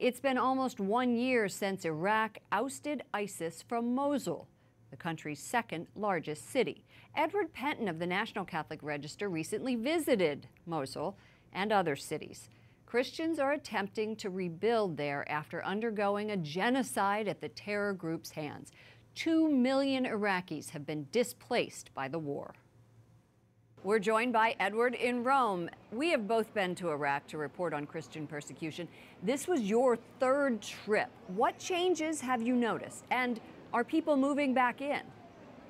It's been almost 1 year since Iraq ousted ISIS from Mosul, the country's second largest city. Edward Pentin of the National Catholic Register recently visited Mosul and other cities. Christians are attempting to rebuild there after undergoing a genocide at the terror group's hands. 2 million Iraqis have been displaced by the war. We're joined by Edward in Rome. We have both been to Iraq to report on Christian persecution. This was your third trip. What changes have you noticed? And are people moving back in?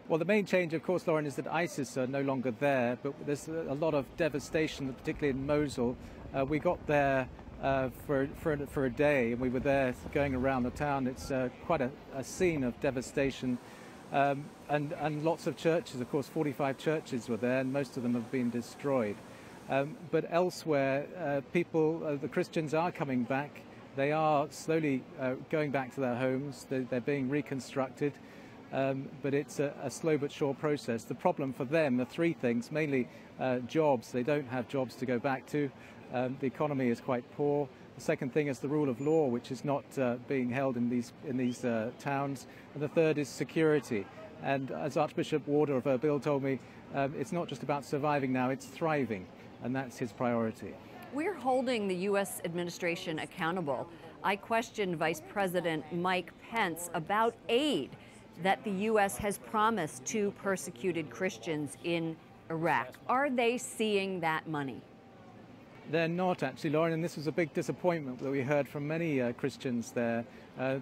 Well, the main change, of course, Lauren, is that ISIS are no longer there, but there's a lot of devastation, particularly in Mosul. We got there for a day, and we were there going around the town. It's quite a scene of devastation. And lots of churches, of course, 45 churches were there, and most of them have been destroyed. But elsewhere, the Christians are coming back. They are slowly going back to their homes. They're being reconstructed, but it's a slow but sure process. The problem for them are three things, mainly jobs. They don't have jobs to go back to. The economy is quite poor. The second thing is the rule of law, which is not being held in these towns. And the third is security. And as Archbishop Warder of Erbil told me, it's not just about surviving now, it's thriving. And that's his priority. We're holding the U.S. administration accountable. I questioned Vice President Mike Pence about aid that the U.S. has promised to persecuted Christians in Iraq. Are they seeing that money? They're not, actually, Lauren, and this was a big disappointment that we heard from many Christians there.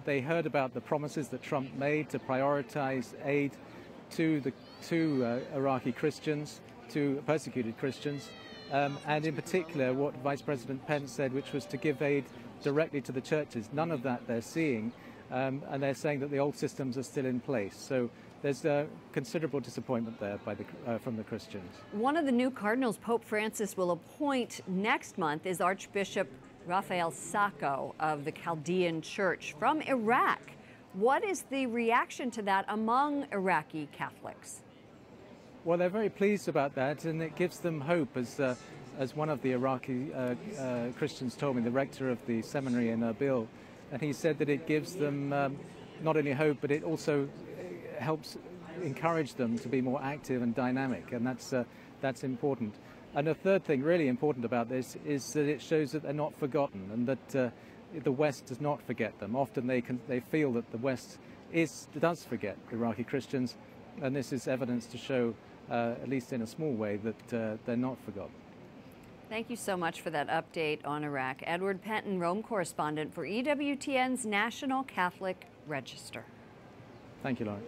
They heard about the promises that Trump made to prioritize aid to Iraqi Christians, to persecuted Christians, and in particular what Vice President Pence said, which was to give aid directly to the churches. None of that they're seeing, and they're saying that the old systems are still in place. So there's considerable disappointment there from the Christians. One of the new cardinals Pope Francis will appoint next month is Archbishop Raphael Sacco of the Chaldean Church from Iraq. What is the reaction to that among Iraqi Catholics? Well, they're very pleased about that, and it gives them hope, as one of the Iraqi Christians told me, the rector of the seminary in Erbil, and he said that it gives them not only hope, but it also helps encourage them to be more active and dynamic, and that's important. And a third thing really important about this is that it shows that they're not forgotten, and that the West does not forget them. Often they feel that the West does forget Iraqi Christians, and this is evidence to show, at least in a small way, that they're not forgotten. Thank you so much for that update on Iraq. Edward Pentin, Rome correspondent for EWTN's National Catholic Register. Thank you, Lauren.